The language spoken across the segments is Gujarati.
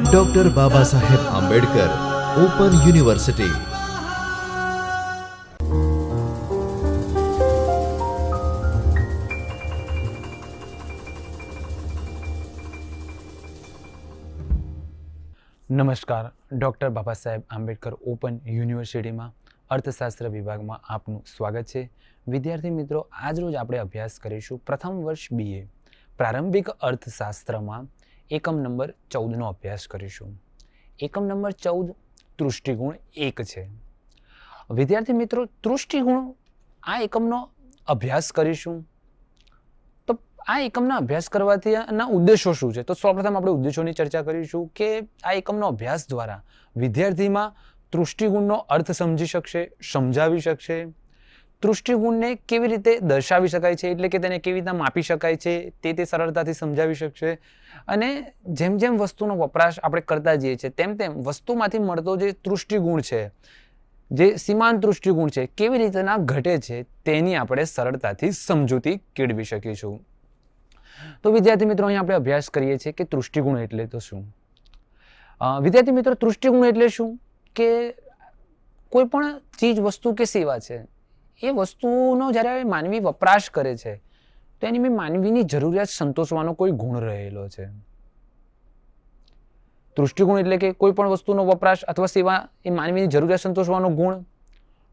Doctor Baba Saheb Ambedkar open university. નમસ્કાર. ડૉક્ટર બાબા સાહેબ આંબેડકર ઓપન યુનિવર્સિટીમાં અર્થશાસ્ત્ર વિભાગમાં આપનું સ્વાગત છે. વિદ્યાર્થી મિત્રો, આજ રોજ આપણે અભ્યાસ કરીશું પ્રથમ વર્ષ BA પ્રારંભિક અર્થશાસ્ત્રમાં એકમ નંબર 14નો અભ્યાસ કરીશું. એકમ નંબર 14 તૃષ્ટિગુણ 1 છે. વિદ્યાર્થી મિત્રો, તૃષ્ટિગુણ આ એકમનો અભ્યાસ કરીશું. તો આ એકમના અભ્યાસ કરવાથી આના ઉદ્દેશો શું છે? તો સૌપ્રથમ આપણે ઉદ્દેશોની ચર્ચા કરીશું કે આ એકમનો અભ્યાસ દ્વારા વિદ્યાર્થીમાં તૃષ્ટિગુણનો અર્થ સમજી શકશે, સમજાવી શકશે. તૃષ્ટિગુણને કેવી રીતે દર્શાવી શકાય છે, એટલે કે તેને કેવી રીતે માપી શકાય છે તે સરળતાથી સમજાવી શકશે. અને જેમ જેમ વસ્તુનો વપરાશ આપણે કરતા જઈએ છીએ તેમ તેમ વસ્તુમાંથી મળતો જે તૃષ્ટિગુણ છે, જે સીમાંત તૃષ્ટિગુણ છે, કેવી રીતના ઘટે છે તેની આપણે સરળતાથી સમજૂતી કેળવી શકીશું. તો વિદ્યાર્થી મિત્રો, અહીં આપણે અભ્યાસ કરીએ છીએ કે તૃષ્ટિગુણ એટલે તો શું. વિદ્યાર્થી મિત્રો, તૃષ્ટિગુણ એટલે શું કે કોઈ પણ ચીજ, વસ્તુ કે સેવા છે, એ વસ્તુનો જ્યારે માનવી વપરાશ કરે છે તો એની માનવીની જરૂરિયાત સંતોષવાનો કોઈ ગુણ રહેલો છે. તૃષ્ટિગુણ એટલે કે કોઈ પણ વસ્તુનો વપરાશ અથવા સેવા એ માનવીની જરૂરિયાત સંતોષવાનો ગુણ,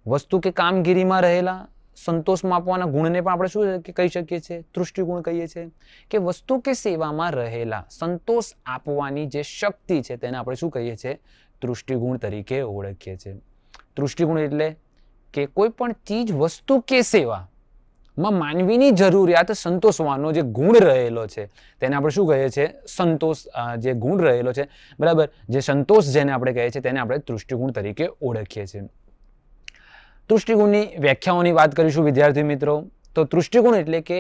વસ્તુ કે કામગીરીમાં રહેલા સંતોષ માપવાના ગુણને પણ આપણે શું કહી શકીએ છીએ? તૃષ્ટિગુણ કહીએ છીએ. કે વસ્તુ કે સેવામાં રહેલા સંતોષ આપવાની જે શક્તિ છે તેને આપણે શું કહીએ છીએ? તૃષ્ટિગુણ તરીકે ઓળખીએ છીએ. તૃષ્ટિગુણ એટલે કે કોઈ પણ ચીજ, વસ્તુ કે સેવામાં માનવીની જરૂરિયાત સંતોષવાનો જે ગુણ રહેલો છે તેને આપણે શું કહીએ છીએ? સંતોષ. જે ગુણ રહેલો છે, બરાબર, જે સંતોષ જેને આપણે કહીએ છીએ તેને આપણે તૃષ્ટિગુણ તરીકે ઓળખીએ છીએ. તૃષ્ટિગુણની વ્યાખ્યાઓની વાત કરીશું વિદ્યાર્થી મિત્રો. તો તૃષ્ટિગુણ એટલે કે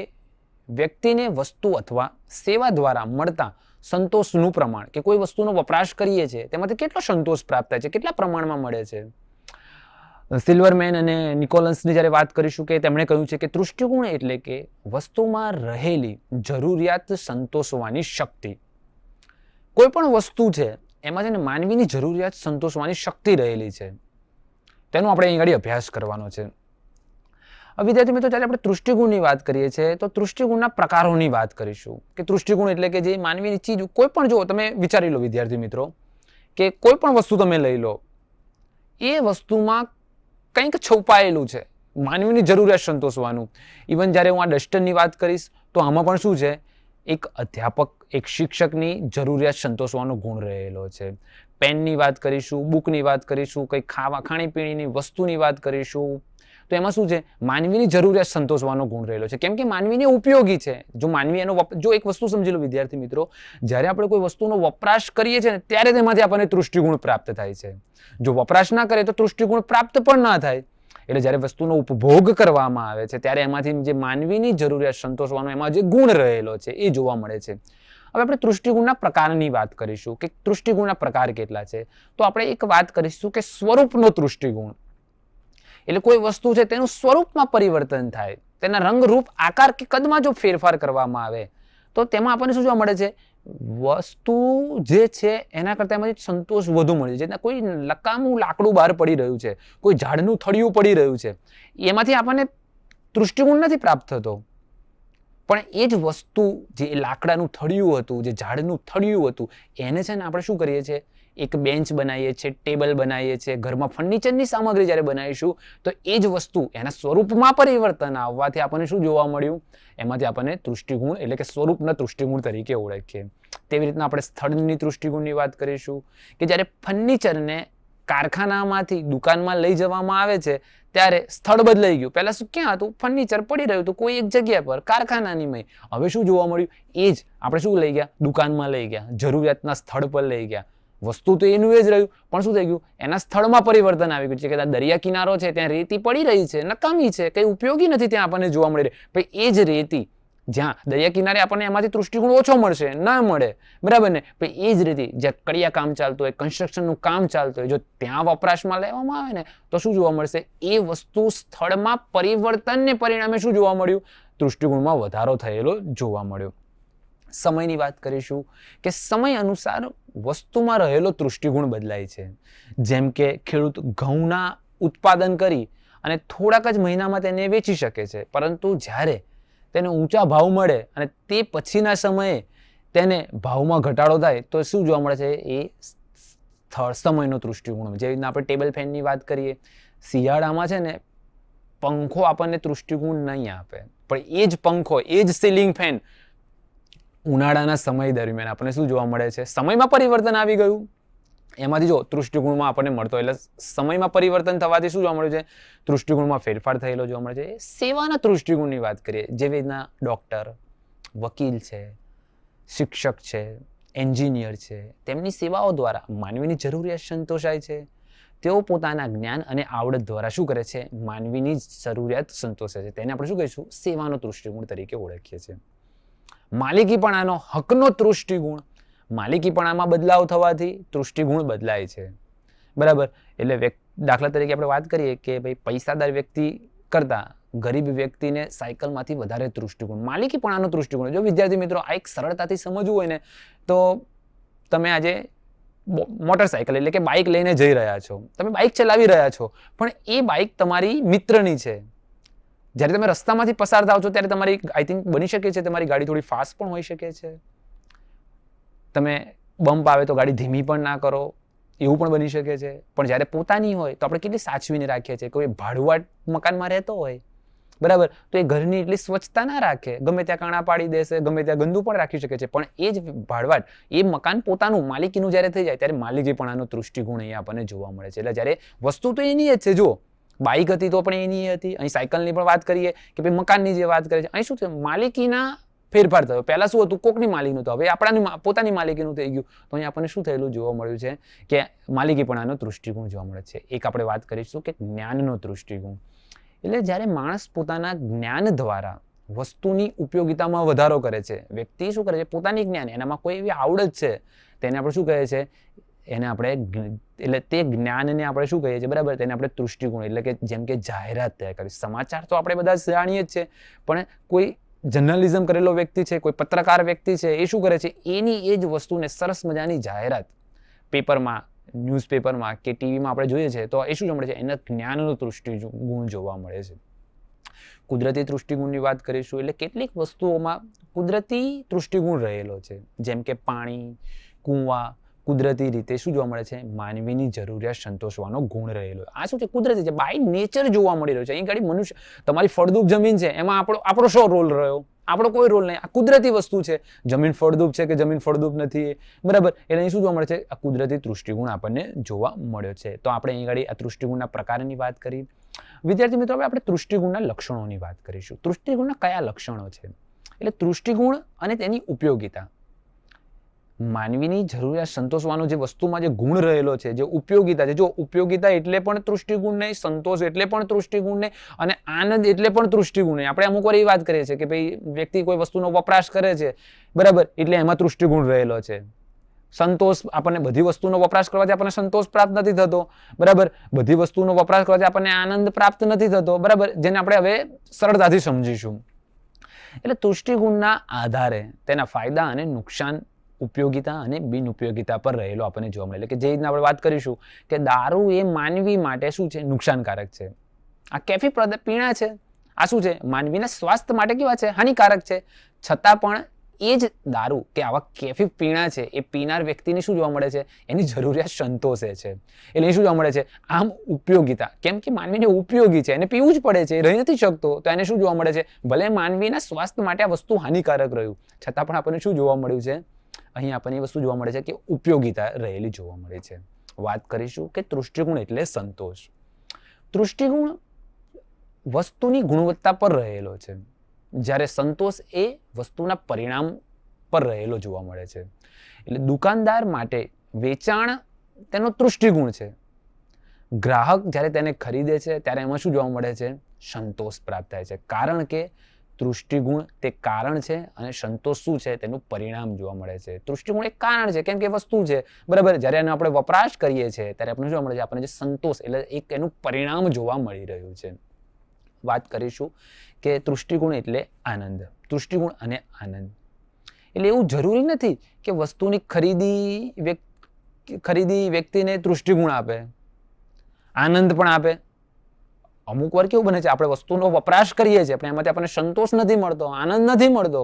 વ્યક્તિને વસ્તુ અથવા સેવા દ્વારા મળતા સંતોષનું પ્રમાણ, કે કોઈ વસ્તુનો વપરાશ કરીએ છીએ તેમાંથી કેટલો સંતોષ પ્રાપ્ત થાય છે, કેટલા પ્રમાણમાં મળે છે. સિલ્વરમેન અને નિકોલસની જ્યારે વાત કરીશું કે તેમણે કહ્યું છે કે તૃષ્ટિગુણ એટલે કે વસ્તુમાં રહેલી જરૂરિયાત સંતોષવાની શક્તિ. કોઈ પણ વસ્તુ છે એમાં છે ને માનવીની જરૂરિયાત સંતોષવાની શક્તિ રહેલી છે, તેનો આપણે અહીં આગળ અભ્યાસ કરવાનો છે. વિદ્યાર્થી મિત્રો, જ્યારે આપણે તૃષ્ટિગુણની વાત કરીએ છીએ તો તૃષ્ટિગુણના પ્રકારોની વાત કરીશું. કે તૃષ્ટિગુણ એટલે કે જે માનવીની ચીજ, કોઈ પણ, જો તમે વિચારી લો વિદ્યાર્થી મિત્રો કે કોઈ પણ વસ્તુ તમે લઈ લો, એ વસ્તુમાં કંઈક છુપાયેલું છે માનવીની જરૂરિયાત સંતોષવાનું. ઇવન જ્યારે હું આ ડસ્ટરની વાત કરીશ તો આમાં પણ શું છે? એક અધ્યાપક, એક શિક્ષકની જરૂરિયાત સંતોષવાનો ગુણ રહેલો છે. પેનની વાત કરીશું, બુકની વાત કરીશું, કંઈ ખાણીપીણીની વસ્તુની વાત કરીશું તો એમાં શું છે? માનવીની જરૂરિયાત સંતોષવાનો ગુણ રહેલો છે. કેમ કે માનવીને ઉપયોગી છે. જો માનવી જો એક વસ્તુ સમજી લો વિદ્યાર્થી મિત્રો, જ્યારે આપણે કોઈ વસ્તુનો વપરાશ કરીએ છીએ ને ત્યારે તેમાંથી આપણને તૃષ્ટિગુણ પ્રાપ્ત થાય છે. જો વપરાશ ના કરે તો તૃષ્ટિગુણ પ્રાપ્ત પણ ના થાય. એટલે જ્યારે વસ્તુનો ઉપભોગ કરવામાં આવે છે ત્યારે એમાંથી જે માનવીની જરૂરિયાત સંતોષવાનો એમાં જે ગુણ રહેલો છે એ જોવા મળે છે. હવે આપણે તૃષ્ટિગુણના પ્રકારની વાત કરીશું કે તૃષ્ટિગુણના પ્રકાર કેટલા છે. તો આપણે એક વાત કરીશું કે સ્વરૂપનો તૃષ્ટિગુણ એટલે કોઈ વસ્તુ છે તેનું સ્વરૂપમાં પરિવર્તન થાય, તેના રંગ, રૂપ, આકાર કે કદમાં જો ફેરફાર કરવામાં આવે તો તેમાં આપણને શું જોવા મળે છે? વસ્તુ જે છે એના કરતાં એમાંથી સંતોષ વધુ મળે છે. કોઈ લકામું લાકડું બહાર પડી રહ્યું છે, કોઈ ઝાડનું થળિયું પડી રહ્યું છે, એમાંથી આપણને તૃષ્ટિગુણ નથી પ્રાપ્ત થતો. પણ એ જ વસ્તુ, જે લાકડાનું થળિયું હતું, જે ઝાડનું થળિયું હતું, એને છે ને આપણે શું કરીએ છીએ? એક બેન્ચ બનાવીએ છીએ, ટેબલ બનાવીએ છીએ, ઘરમાં ફર્નિચરની સામગ્રી જ્યારે બનાવીશું તો એ જ વસ્તુ એના સ્વરૂપમાં પરિવર્તન આવવાથી આપણને શું જોવા મળ્યું? એમાંથી આપણને તૃષ્ટિગુણ એટલે કે સ્વરૂપના તૃષ્ટિગુણ તરીકે ઓળખીએ. તેવી રીતના આપણે સ્થળની તૃષ્ટિગુણની વાત કરીશું કે જ્યારે ફર્નિચરને કારખાનામાંથી દુકાનમાં લઈ જવામાં આવે છે ત્યારે સ્થળ બદલાઈ ગયું. પહેલા શું, ક્યાં હતું? ફર્નિચર પડી રહ્યું હતું કોઈ એક જગ્યા પર, કારખાનાની મય. હવે શું જોવા મળ્યું? એ જ આપણે શું લઈ ગયા? દુકાનમાં લઈ ગયા, જરૂરિયાતના સ્થળ પર લઈ ગયા. વસ્તુ તો એનું એ જ રહ્યું, પણ શું થઈ ગયું? એના સ્થળમાં પરિવર્તન આવી ગયું છે. કે દરિયા કિનારો છે, ત્યાં રેતી પડી રહી છે, નકામી છે, કંઈ ઉપયોગી નથી, ત્યાં આપણને જોવા મળી રહી. ભાઈ એ જ રેતી જ્યાં દરિયા કિનારે આપણને એમાંથી તૃષ્ટિગુણ ઓછો મળશે, ના મળે, બરાબર ને? ભાઈ એ જ રીતે જ્યાં કડિયા કામ ચાલતું હોય, કન્સ્ટ્રક્શનનું કામ ચાલતું હોય, જો ત્યાં વપરાશમાં લેવામાં આવે ને તો શું જોવા મળશે? એ વસ્તુ સ્થળમાં પરિવર્તનને પરિણામે શું જોવા મળ્યું? તૃષ્ટિગુણમાં વધારો થયેલો જોવા મળ્યો. સમયની વાત કરીશું કે સમય અનુસાર વસ્તુમાં રહેલો તૃષ્ટિગુણ બદલાય છે. જેમ કે ખેડૂત ઘઉંના ઉત્પાદન કરી અને થોડાક જ મહિનામાં તેને વેચી શકે છે, પરંતુ જ્યારે તેને ઊંચા ભાવ મળે અને તે પછીના સમયે તેને ભાવમાં ઘટાડો થાય તો શું જોવા મળે છે? એ સમયનો તૃષ્ટિગુણ. જેવી રીતના આપણે ટેબલ ફેનની વાત કરીએ, શિયાળામાં છે ને પંખો આપણને તૃષ્ટિગુણ નહીં આપે, પણ એ જ પંખો, એ જ સીલિંગ ફેન ઉનાળાના સમય દરમિયાન આપણને શું જોવા મળે છે? સમયમાં પરિવર્તન આવી ગયું. એમાંથી જો તૃષ્ટિગુણમાં આપણને મળતો, એટલે સમયમાં પરિવર્તન થવાથી શું જોવા મળ્યું છે? તૃષ્ટિગુણમાં ફેરફાર થયેલો જોવા મળે છે. સેવાના તૃષ્ટિગુણની વાત કરીએ, જેવી રીતના ડોક્ટર, વકીલ છે, શિક્ષક છે, એન્જિનિયર છે, તેમની સેવાઓ દ્વારા માનવીની જરૂરિયાત સંતોષાય છે. તેઓ પોતાના જ્ઞાન અને આવડત દ્વારા શું કરે છે? માનવીની જરૂરિયાત સંતોષે છે. તેને આપણે શું કહીશું? સેવાનો તૃષ્ટિગુણ તરીકે ઓળખીએ છીએ. માલિકીપણાનો હકનો તૃષ્ટિગુણ. માલિકીપણામાં બદલાવ થવાથી તૃષ્ટિગુણ બદલાય છે. બરાબર? એટલે દાખલા તરીકે આપણે વાત કરીએ કે ભાઈ પૈસાદાર વ્યક્તિ કરતા ગરીબ વ્યક્તિને સાયકલમાંથી વધારે તૃષ્ટિગુણ, માલિકીપણાનો તૃષ્ટિગુણ. જો વિદ્યાર્થી મિત્રો આ એક સરળતાથી સમજવું હોય ને તો તમે આજે મોટરસાયકલ એટલે કે બાઇક લઈને જઈ રહ્યા છો, તમે બાઇક ચલાવી રહ્યા છો, પણ એ બાઇક તમારી મિત્રની છે. જ્યારે તમે રસ્તામાંથી પસાર થાવ છો ત્યારે તમારી આઈ થિંક બની શકે છે તમારી ગાડી થોડી ફાસ્ટ પણ હોઈ શકે છે. તમે બમ્પ આવે તો ગાડી ધીમી પણ ના કરો, એવું પણ બની શકે છે. પણ જ્યારે પોતાની હોય તો આપણે કેટલી સાચવીને રાખીએ છીએ. કોઈ ભાડુઆત મકાનમાં રહેતો હોય, બરાબર, તો એ ઘરની એટલી સ્વચ્છતા ના રાખે, ગમે ત્યાં કાણા પાડી દેશે, ગમે ત્યાં ગંદુ પણ રાખી શકે છે. પણ એ જ ભાડવાટ, એ મકાન પોતાનું માલિકીનું જ્યારે થઈ જાય ત્યારે માલિકીપણાનો તૃષ્ટિગુણ અહીંયા આપણને જોવા મળે છે. એટલે જ્યારે વસ્તુ તો એની જ છે, જો બાઇક હતી તો પણ એની હતી, અહીં સાયકલની પણ વાત કરીએ કે ભાઈ મકાનની જે વાત કરે છે, અહીં શું છે? માલિકીના ફેરફાર થયો. પહેલા શું હતું? કોકની માલિકીનું હતું, હવે આપણાની પોતાની માલિકીનું થઈ ગયું. તો અહીં આપણને શું થયેલું જોવા મળ્યું છે કે માલિકીપણાનો તૃષ્ટિગુણ જોવા મળે છે. એક આપણે વાત કરીશું કે જ્ઞાનનો તૃષ્ટિગુણ. એટલે જ્યારે માણસ પોતાના જ્ઞાન દ્વારા વસ્તુની ઉપયોગિતામાં વધારો કરે છે, વ્યક્તિ શું કરે છે? પોતાની જ્ઞાન, એનામાં કોઈ એવી આવડત છે, તેને આપણે શું કહે છે? એને આપણે એટલે તે જ્ઞાનને આપણે શું કહીએ છીએ? બરાબર, તેને આપણે તૃષ્ટિગુણ, એટલે કે જેમ કે જાહેરાત તૈયાર કરી. સમાચાર તો આપણે બધા જાણીએ જ છે, પણ કોઈ જર્નલિઝમ કરેલો વ્યક્તિ છે, કોઈ પત્રકાર વ્યક્તિ છે, એ શું કરે છે? એની એ જ વસ્તુને સરસ મજાની જાહેરાત પેપરમાં, ન્યૂઝપેપરમાં કે ટીવીમાં આપણે જોઈએ છે, તો એ શું મળે છે? એના જ્ઞાનનો તૃષ્ટિગુણ જોવા મળે છે. કુદરતી તૃષ્ટિગુણની વાત કરીશું, એટલે કેટલીક વસ્તુઓમાં કુદરતી તૃષ્ટિગુણ રહેલો છે, જેમ કે પાણી, કૂવા, કુદરતી રીતે શું જોવા મળે છે? માનવીની જરૂરિયાત સંતોષવાનો ગુણ રહેલો. આ શું છે? કુદરતી છે, બાય નેચર જોવા મળી રહ્યો છે. અહીં ગાડી મનુષ્ય, તમારી ફળદ્રુપ જમીન છે, એમાં આપણો શો રોલ રહ્યો? આપણો કોઈ રોલ નહીં. આ કુદરતી વસ્તુ છે. જમીન ફળદ્રુપ છે કે જમીન ફળદ્રુપ નથી, બરાબર, એટલે અહીં શું જોવા મળે છે? આ કુદરતી તૃષ્ટિગુણ આપણને જોવા મળ્યો છે. તો આપણે અહીં ગાડી આ તૃષ્ટિગુણના પ્રકારની વાત કરી. વિદ્યાર્થી મિત્રો, હવે આપણે તૃષ્ટિગુણના લક્ષણોની વાત કરીશું. તૃષ્ટિગુણના કયા લક્ષણો છે? એટલે તૃષ્ટિગુણ અને તેની ઉપયોગિતા. માનવીની જરૂરિયાત સંતોષવાનો જે વસ્તુમાં જે ગુણ રહેલો છે, જે ઉપયોગિતા છે, જો ઉપયોગિતા એટલે પણ તૃષ્ટિગુણ નહીં, સંતોષ એટલે પણ તૃષ્ટિગુણ નહીં, અને આનંદ એટલે પણ તૃષ્ટિગુણ નહીં. આપણે અમુક વાર એ વાત કરીએ છીએ કે ભાઈ વ્યક્તિ કોઈ વસ્તુનો વપરાશ કરે છે, બરાબર, એટલે એમાં તૃષ્ટિગુણ રહેલો છે. સંતોષ, આપણને બધી વસ્તુનો વપરાશ કરવાથી આપણને સંતોષ પ્રાપ્ત નથી થતો, બરાબર, બધી વસ્તુનો વપરાશ કરવાથી આપણને આનંદ પ્રાપ્ત નથી થતો, બરાબર, જેને આપણે હવે સરળતાથી સમજીશું. એટલે તૃષ્ટિગુણના આધારે તેના ફાયદા અને નુકસાન, ઉપયોગિતા અને બિન ઉપયોગિતા પર રહેલો આપણને જોવા મળે. એટલે કે જે રીતના આપણે વાત કરીશું કે દારૂ એ માનવી માટે શું છે? નુકસાનકારક છે. આ કેફી પીણા છે, આ શું છે? માનવીના સ્વાસ્થ્ય માટે કેવા છે? હાનિકારક છે. છતાં પણ એ જ દારૂ કે આવા કેફી પીણા છે, એ પીનાર વ્યક્તિને શું જોવા મળે છે? એની જરૂરિયાત સંતોષે છે. એટલે એ શું જોવા મળે છે? આમ ઉપયોગિતા, કેમ કે માનવીને ઉપયોગી છે, એને પીવું જ પડે છે, એ રહી નથી શકતો, તો એને શું જોવા મળે છે? ભલે માનવીના સ્વાસ્થ્ય માટે આ વસ્તુ હાનિકારક રહ્યું, છતાં પણ આપણને શું જોવા મળ્યું છે? અહીં આપણને એ વસ્તુ જોવા મળે છે કે ઉપયોગિતા રહેલી જોવા મળે છે. વાત કરીશું કે તૃષ્ટિગુણ એટલે સંતોષ. તૃષ્ટિગુણ વસ્તુની ગુણવત્તા પર રહેલો છે, જ્યારે સંતોષ એ વસ્તુના પરિણામ પર રહેલો જોવા મળે છે. એટલે દુકાનદાર માટે વેચાણ તેનો તૃષ્ટિગુણ છે. ગ્રાહક જ્યારે તેને ખરીદે છે ત્યારે એમાં શું જોવા મળે છે? સંતોષ પ્રાપ્ત થાય છે. કારણ કે તૃષ્ટિગુણ તે કારણ છે અને સંતોષ શું છે? તેનું પરિણામ જોવા મળે છે. તૃષ્ટિગુણ એક કારણ છે, કેમ કે વસ્તુ છે, બરાબર, જ્યારે એનો આપણે વપરાશ કરીએ છીએ ત્યારે આપણને જોવા મળે છે? આપણને જે સંતોષ, એટલે એક એનું પરિણામ જોવા મળી રહ્યું છે. વાત કરીશું કે તૃષ્ટિગુણ એટલે આનંદ. તૃષ્ટિગુણ અને આનંદ એટલે એવું જરૂરી નથી કે વસ્તુની ખરીદી વ્યક્તિને તૃષ્ટિગુણ આપે, આનંદ પણ આપે. અમુક વાર કેવું બને છે, આપણે વસ્તુનો વપરાશ કરીએ છીએ પણ એમાંથી આપણને સંતોષ નથી મળતો, આનંદ નથી મળતો.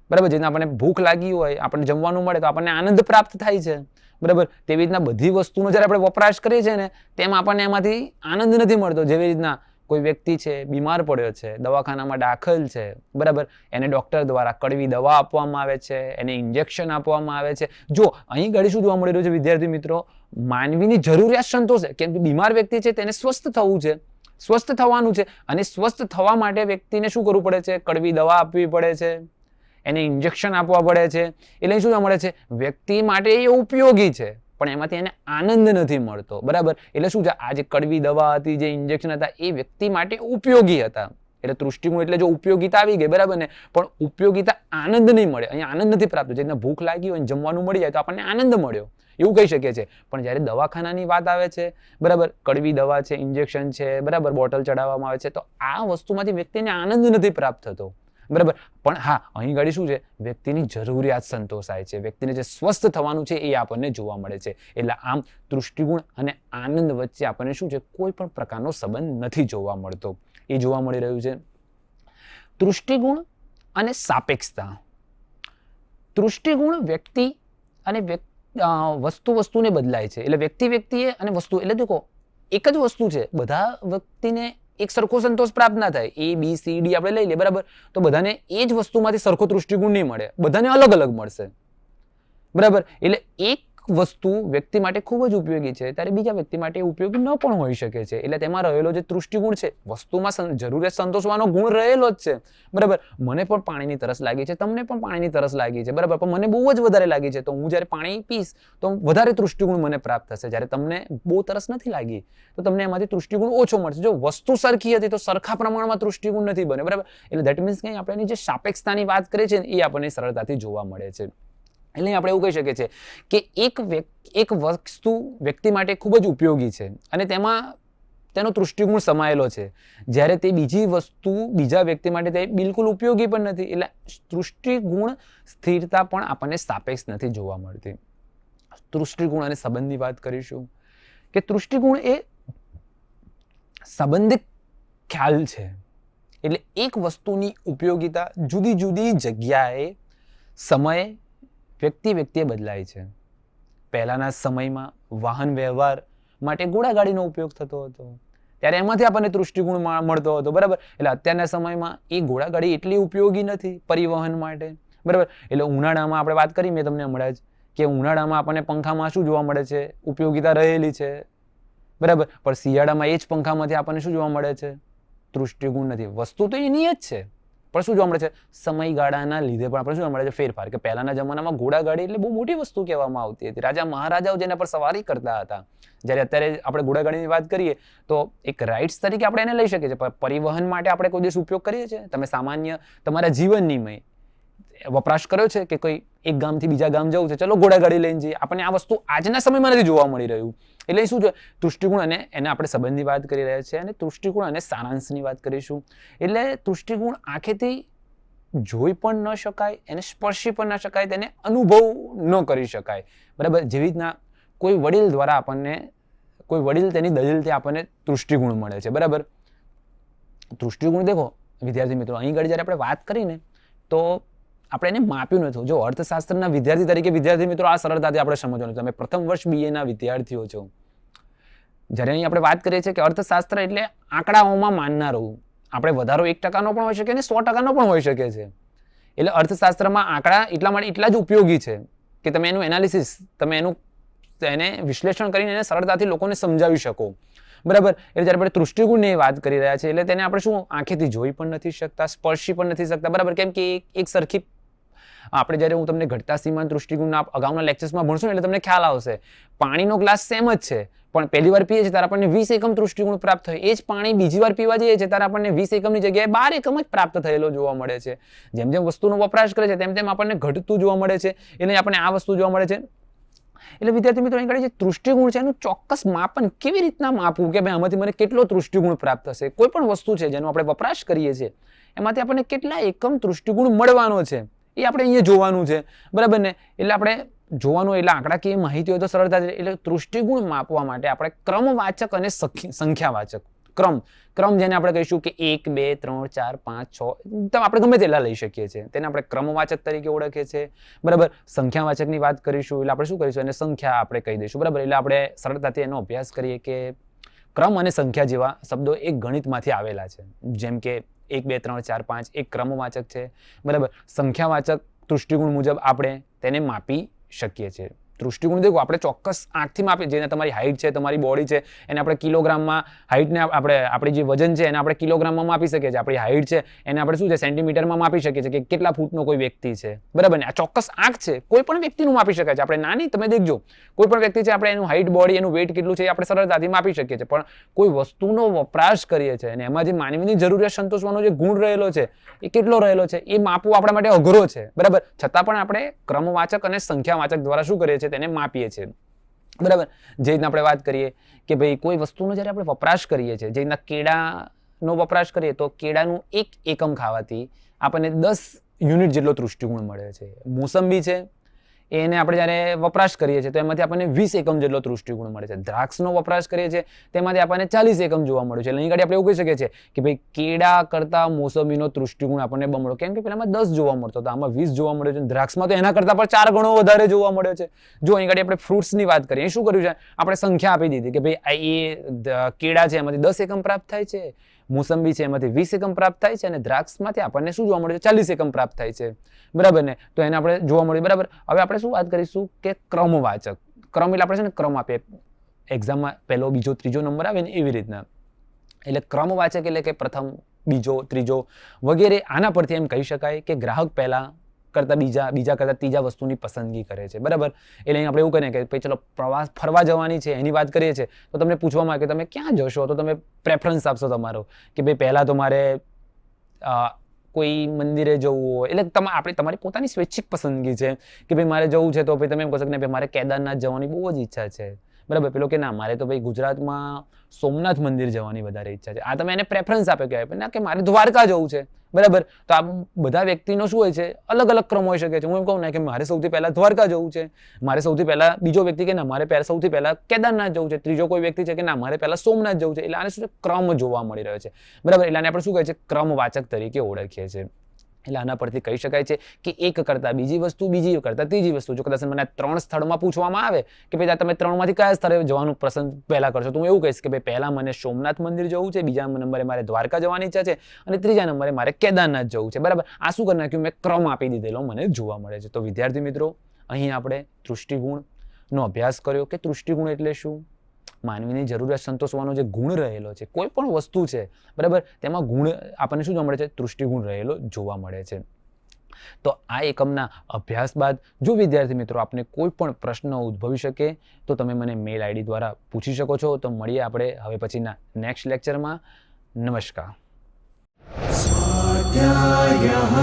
બરાબર, જેને આપણને ભૂખ લાગી હોય, આપણને જમવાનું મળે તો આપણને આનંદ પ્રાપ્ત થાય છે. બરાબર, તેવી રીતના બધી વસ્તુનો જ્યારે આપણે વપરાશ કરીએ છીએ ને તેમ આપણને એમાંથી આનંદ નથી મળતો. જેવી રીતના કોઈ વ્યક્તિ છે, બીમાર પડ્યો છે, દવાખાનામાં દાખલ છે, બરાબર, એને ડોક્ટર દ્વારા કડવી દવા આપવામાં આવે છે, એને ઇન્જેક્શન આપવામાં આવે છે. જો અહીં ઘડી શું જોવા મળી રહ્યું છે વિદ્યાર્થી મિત્રો, માનવીની જરૂરિયાત સંતોષે. કેમ કે બીમાર વ્યક્તિ છે તેને સ્વસ્થ થવું છે, સ્વસ્થ થવાનું છે, અને સ્વસ્થ થવા માટે વ્યક્તિને શું કરવું પડે છે? કડવી દવા આપવી પડે છે, એને ઇન્જેક્શન આપવા પડે છે. એટલે શું જોવા મળે છે? વ્યક્તિ માટે એ ઉપયોગી છે પણ એમાંથી એને આનંદ નથી મળતો. બરાબર, એટલે શું છે, આ જે કડવી દવા હતી, જે ઇન્જેક્શન હતા, એ વ્યક્તિ માટે ઉપયોગી હતા. એટલે તૃષ્ટિગુણ એટલે જો ઉપયોગીતા આવી ગઈ, બરાબર ને, પણ ઉપયોગીતા આનંદ નહીં મળે. અહીંયા આનંદ નથી પ્રાપ્ત. જેને ભૂખ લાગી હોય, જમવાનું મળી જાય તો આપણને આનંદ મળ્યો એવું કહી શકીએ છીએ. પણ જ્યારે દવાખાનાની વાત આવે છે, બરાબર, કડવી દવા છે, ઇન્જેક્શન છે, બરાબર, બોટલ ચડાવવામાં આવે છે, તો આ વસ્તુમાંથી વ્યક્તિને આનંદ નથી પ્રાપ્ત થતો. બરાબર, પણ હા, અહીં ગાડી શું છે, વ્યક્તિની જરૂરિયાત સંતોષાય છે, વ્યક્તિને જે સ્વસ્થ થવાનું છે એ આપણને જોવા મળે છે. એટલે આમ તૃષ્ટિગુણ અને આનંદ વચ્ચે આપણને શું છે, કોઈ પણ પ્રકારનો સંબંધ નથી જોવા મળતો. એ જોવા મળી રહ્યું છે. તૃષ્ટિગુણ અને સાપેક્ષતા. તૃષ્ટિગુણ વ્યક્તિ અને વસ્તુને બદલાય છે. એટલે વ્યક્તિએ અને વસ્તુ, એટલે દેખો એક જ વસ્તુ છે, બધા વ્યક્તિને એક સરખો સંતોષ પ્રાપ્ત ના થાય. A, B, C, D આપણે લઈ લઈએ, બરાબર, તો બધાને એ જ વસ્તુમાંથી સરખો તૃષ્ટિગુણ નહીં મળે, બધાને અલગ અલગ મળશે. બરાબર, એટલે એક વસ્તુ વ્યક્તિ માટે ખૂબ જ ઉપયોગી છે ત્યારે બીજા વ્યક્તિ માટે ઉપયોગી ન પણ હોઈ શકે છે. એટલે તેમાં રહેલો જે તૃષ્ટિગુણ છે, વસ્તુમાં જરૂરિયાત સંતોષવાનો ગુણ રહેલો જ છે. બરાબર, મને પણ પાણીની તરસ લાગી છે, તમને પણ પાણીની તરસ લાગી છે, બરાબર, પણ મને બહુ જ વધારે લાગી છે, તો હું જ્યારે પાણી પીશ તો વધારે તૃષ્ટિગુણ મને પ્રાપ્ત થશે. જ્યારે તમને બહુ તરસ નથી લાગી તો તમને એમાંથી તૃષ્ટિગુણ ઓછો મળશે. જો વસ્તુ સરખી હતી તો સરખા પ્રમાણમાં તૃષ્ટિગુણ નથી બને. બરાબર, એટલે ધેટ મીન્સ કે આપણે જે સાપેક્ષતાની વાત કરીએ છીએ એ આપણને સરળતાથી જોવા મળે છે. એટલે આપણે એવું કહી શકીએ છીએ કે એક વસ્તુ વ્યક્તિ માટે ખૂબ જ ઉપયોગી છે અને તેમાં તેનો તૃષ્ટિગુણ સમાયેલો છે, જ્યારે તે બીજી વસ્તુ બીજા વ્યક્તિ માટે તે બિલકુલ ઉપયોગી પણ નથી. એટલે તૃષ્ટિગુણ સ્થિરતા પણ આપણને સાપેક્ષ નથી જોવા મળતી. તૃષ્ટિગુણ અને સંબંધની વાત કરીશું કે તૃષ્ટિગુણ એ સંબંધિત ખ્યાલ છે. એટલે એક વસ્તુની ઉપયોગિતા જુદી જુદી જગ્યાએ, સમયે, વ્યક્તિએ બદલાય છે. પહેલાના સમયમાં વાહન વ્યવહાર માટે ઘોડાગાડીનો ઉપયોગ થતો હતો ત્યારે એમાંથી આપણને તૃષ્ટિગુણ મળતો હતો. બરાબર, એટલે અત્યારના સમયમાં એ ઘોડાગાડી એટલી ઉપયોગી નથી પરિવહન માટે. બરાબર, એટલે ઉનાળામાં આપણે વાત કરી મેં તમને હમણાં જ કે ઉનાળામાં આપણને પંખામાં શું જોવા મળે છે, ઉપયોગિતા રહેલી છે. બરાબર, પણ શિયાળામાં એ જ પંખામાંથી આપણને શું જોવા મળે છે, તૃષ્ટિગુણ નથી. વસ્તુ તો એની જ છે પણ શું જોવા મળે છે, સમયગાળાના લીધે પણ આપણે શું જોવા મળે છે, ફેરફાર. કે પહેલાના જમાનામાં ઘોડાગાડી એટલે બહુ મોટી વસ્તુ કહેવામાં આવતી હતી. રાજા મહારાજાઓ જેના પર સવારી કરતા હતા. જ્યારે અત્યારે આપણે ઘોડાગાડીની વાત કરીએ તો એક રાઇડ્સ તરીકે આપણે એને લઈ શકીએ છીએ, પણ પરિવહન માટે આપણે કોઈ દિવસ ઉપયોગ કરીએ છીએ? તમે સામાન્ય તમારા જીવનની વપરાશ કર્યો છે કે કોઈ એક ગામથી બીજા ગામ જવું છે, ચલો ઘોડાગાડી લઈને જઈએ? આપણને આ વસ્તુ આજના સમયમાં નથી જોવા મળી રહ્યું. એટલે શું છે, તૃષ્ટિગુણ અને એને આપણે સંબંધની વાત કરી રહ્યા છીએ અને તૃષ્ટિગુણ અને સારાંશની વાત કરીશું. એટલે તૃષ્ટિગુણ આંખેથી જોઈ પણ ન શકાય, એને સ્પર્શી પણ ન શકાય, તેને અનુભવ ન કરી શકાય. બરાબર, જેવી રીતના કોઈ વડીલ દ્વારા આપણને, કોઈ વડીલ તેની દલીલથી આપણને તૃષ્ટિગુણ મળે છે. બરાબર, તૃષ્ટિગુણ દેખો વિદ્યાર્થી મિત્રો, અહીં ઘડી જ્યારે આપણે વાત કરીને તો આપણે એને માપ્યું નથી. જો અર્થશાસ્ત્રના વિદ્યાર્થી તરીકે વિદ્યાર્થી મિત્રો આ સરળતાથી આપણે સમજવાનું. તમે પ્રથમ વર્ષ BA ના વિદ્યાર્થીઓ છો. જ્યારે અહીં આપણે વાત કરીએ છીએ કે અર્થશાસ્ત્ર એટલે આંકડાઓમાં માનનારું. આપણે વધારો 1% પણ હોઈ શકે અને 100% પણ હોઈ શકે છે. એટલે અર્થશાસ્ત્રમાં આંકડા એટલા જ ઉપયોગી છે કે તમે એનું એનાલિસિસ, તમે એને વિશ્લેષણ કરીને એને સરળતાથી લોકોને સમજાવી શકો. બરાબર, એટલે જ્યારે આપણે તૃષ્ટિગુણની વાત કરી રહ્યા છીએ એટલે તેને આપણે શું આંખેથી જોઈ પણ નથી શકતા, સ્પર્શી પણ નથી શકતા. બરાબર, કેમ કે એક સરખી આપણે જ્યારે હું તમને ઘટતા સીમાંત તૃષ્ટિગુણના અગાઉના લેક્ચર્સમાં ભણશું એટલે તમને ખ્યાલ આવશે. પાણીનો ગ્લાસ સેમ જ છે પણ પહેલી વાર પીએ છીએ ત્યારે આપણને 20 એકમ તૃષ્ટિગુણ પ્રાપ્ત થાય. એ જ પાણી બીજી વાર પીવા જઈએ છીએ ત્યારે આપણને 20 એકમની જગ્યાએ 12 એકમ જ પ્રાપ્ત થયેલો જોવા મળે છે. જેમ જેમ વસ્તુનો વપરાશ કરે છે તેમ તેમ આપણને ઘટતું જોવા મળે છે. એટલે આપણને આ વસ્તુ જોવા મળે છે. એટલે વિદ્યાર્થી મિત્રો, અહીં જે તૃષ્ટિગુણ છે એનું ચોક્કસ માપન કેવી રીતના માપવું કે ભાઈ આમાંથી મને કેટલો તૃષ્ટિગુણ પ્રાપ્ત થશે? કોઈ પણ વસ્તુ છે જેનો આપણે વપરાશ કરીએ છીએ એમાંથી આપણને કેટલા એકમ તૃષ્ટિગુણ મળવાનો છે એ આપણે અહીંયા જોવાનું છે, બરાબર ને? એટલે આપણે જોવાનું, એટલે આંકડાકીય માહિતી હોય તો સરળતાથી, એટલે તૃષ્ટિગુણ માપવા માટે આપણે ક્રમવાચક અને સંખ્યાવાચક, ક્રમ જેને આપણે કહીશું કે 1 2 3 4 5 6, તો આપણે ગમે તેટલા લઈ શકીએ છીએ, તેને આપણે ક્રમવાચક તરીકે ઓળખીએ છીએ, બરાબર? સંખ્યાવાચકની વાત કરીશું એટલે આપણે શું કરીશું, એને સંખ્યા આપણે કહી દઈશું, બરાબર? એટલે આપણે સરળતાથી એનો અભ્યાસ કરીએ કે ક્રમ અને સંખ્યા જેવા શબ્દો એક ગણિતમાંથી આવેલા છે, જેમ કે 1 2 3 4 5 એક ક્રમવાચક છે, બરાબર? સંખ્યાવાચક તૃષ્ટિગુણ મુજબ આપણે તેને માપી શકીએ છીએ. તૃષ્ટિગુણ દેખો આપણે ચોક્કસ આંખથી માપીએ, જેને તમારી હાઈટ છે, તમારી બોડી છે, એને આપણે કિલોગ્રામમાં, હાઈટને આપણે, આપણી જે વજન છે એને આપણે કિલોગ્રામમાં માપી શકીએ છીએ, આપણી હાઈટ છે એને આપણે શું છે સેન્ટીમીટરમાં માપી શકીએ છીએ કે કેટલા ફૂટનો કોઈ વ્યક્તિ છે, બરાબર ને? આ ચોક્કસ આંખ છે, કોઈ પણ વ્યક્તિનું માપી શકાય છે. આપણે નાની, તમે દેખજો, કોઈ પણ વ્યક્તિ છે, આપણે એનું હાઈટ, બોડી, એનું વેઇટ કેટલું છે એ આપણે સરળતાથી માપી શકીએ છીએ. પણ કોઈ વસ્તુનો વપરાશ કરીએ છીએ અને એમાં જે માનવીની જરૂરિયાત સંતોષવાનો જે ગુણ રહેલો છે એ કેટલો રહેલો છે એ માપવું આપણા માટે અઘરો છે, બરાબર? છતાં પણ આપણે ક્રમવાચક અને સંખ્યાવાચક દ્વારા શું કરીએ છીએ, તેને માપીએ છીએ, બરાબર? જે રીતના આપણે વાત કરીએ કે ભાઈ કોઈ વસ્તુનો જ્યારે આપણે વપરાશ કરીએ છીએ, જે રીતના કેળાનો વપરાશ કરીએ તો કેળાનું 1 એકમ ખાવાથી આપણને 10 યુનિટ જેટલો તૃષ્ટિગુણ મળે છે. મોસંબી છે એને આપણે જ્યારે વપરાશ કરીએ છીએ તો એમાંથી આપણને 20 એકમ જેટલો તૃષ્ટિગુણ મળે છે. દ્રાક્ષનો વપરાશ કરીએ છીએ તેમાંથી આપણને 40 એકમ જોવા મળે છે. એટલે અહીં આપણે એવું કહી શકીએ છીએ કે ભાઈ કેળા કરતાં મોસંબીનો તૃષ્ટિગુણ આપણને બમણો, કેમ કે પેલામાં 10 જોવા મળતો હતો, આમાં 20 જોવા મળ્યો છે. દ્રાક્ષમાં તો એના કરતાં પણ 4 ગણો વધારે જોવા મળ્યો છે. જો અહીં આપણે ફ્રૂટ્સની વાત કરીએ, શું કર્યું છે, આપણે સંખ્યા આપી દીધી કે ભાઈ એ કેળા છે એમાંથી 10 એકમ પ્રાપ્ત થાય છે, મોસંબી છે એમાંથી 20 એકમ પ્રાપ્ત થાય છે, અને દ્રાક્ષમાંથી આપણને શું જોવા મળે છે, 40 એકમ પ્રાપ્ત થાય છે, બરાબર ને? તો એને આપણે જોવા મળ્યું, બરાબર? હવે આપણે શું વાત કરીશું કે ક્રમવાચક. ક્રમ એટલે આપણે છે ને ક્રમ આપીએ, એક્ઝામમાં પહેલો, બીજો, ત્રીજો નંબર આવે ને એવી રીતના. એટલે ક્રમવાચક એટલે કે પ્રથમ, બીજો, ત્રીજો વગેરે. આના પરથી એમ કહી શકાય કે ગ્રાહક પહેલા કરતાં બીજા કરતાં ત્રીજા વસ્તુની પસંદગી કરે છે, બરાબર? એટલે અહીં આપણે એવું કહીએ કે ભાઈ ચલો પ્રવાસ ફરવા જવાની છે એની વાત કરીએ છીએ તો તમને પૂછવામાં આવે કે તમે ક્યાં જશો, તો તમે પ્રેફરન્સ આપશો તમારો કે ભાઈ પહેલાં તો મારે કોઈ મંદિરે જવું હોય, એટલે આપણે તમારી પોતાની સ્વૈચ્છિક પસંદગી છે કે ભાઈ મારે જવું છે, તો ભાઈ તમે એમ કહો છો કે ભાઈ મારે કેદારનાથ જવાની બહુ જ ઈચ્છા છે, બરાબર? પેલો કે ના મારે તો ભાઈ ગુજરાતમાં સોમનાથ મંદિર જવાની વધારે ઈચ્છા છે. આ તમે એને પ્રેફરન્સ આપે કહેવાય, ના કે મારે દ્વારકા જવું છે, બરાબર? તો આ બધા વ્યક્તિનો શું હોય છે, અલગ અલગ ક્રમ હોઈ શકે છે. હું એમ કહું ને કે મારે સૌથી પહેલા દ્વારકા જવું છે, મારે સૌથી પહેલા, બીજો વ્યક્તિ કે ના મારે સૌથી પહેલા કેદારનાથ જવું છે, ત્રીજો કોઈ વ્યક્તિ છે કે ના મારે પહેલા સોમનાથ જવું છે. એટલે આને શું છે, ક્રમ જોવા મળી રહ્યો છે, બરાબર? એટલે આને આપણે શું કહે છે, ક્રમવાચક તરીકે ઓળખીએ છીએ. એટલે આના પરથી કહી શકાય છે કે એક કરતાં બીજી વસ્તુ, બીજી કરતાં ત્રીજી વસ્તુ. જો કદાચ મને 3 સ્થળમાં પૂછવામાં આવે કે ભાઈ તમે 3માંથી કયા સ્થળે જવાનું પસંદ પહેલા કરશો, તો હું એવું કહીશ કે ભાઈ પહેલા મને સોમનાથ મંદિર જવું છે, બીજા નંબરે મારે દ્વારકા જવાની ઈચ્છા છે, અને ત્રીજા નંબરે મારે કેદારનાથ જવું છે, બરાબર? આ શું કરી નાખ્યું, મેં ક્રમ આપી દીધેલો મને જોવા મળે છે. તો વિદ્યાર્થી મિત્રો, અહીં આપણે તૃષ્ટિગુણનો અભ્યાસ કર્યો કે તૃષ્ટિગુણ એટલે શું, માનવીની જરૂરિયાત સંતોષવાનો જે ગુણ રહેલો છે, કોઈ પણ વસ્તુ છે, બરાબર? તેમાં ગુણ આપણને શું જોવા મળે છે, તૃષ્ટિગુણ રહેલો જોવા મળે છે. તો આ એકમના અભ્યાસ બાદ જો વિદ્યાર્થી મિત્રો આપને કોઈ પણ પ્રશ્ન ઉદ્ભવી શકે તો તમે મને મેલ આઈડી દ્વારા પૂછી શકો છો. તો મળીએ આપણે હવે પછીના નેક્સ્ટ લેક્ચરમાં. નમસ્કાર. સ્વાધ્યાયઃ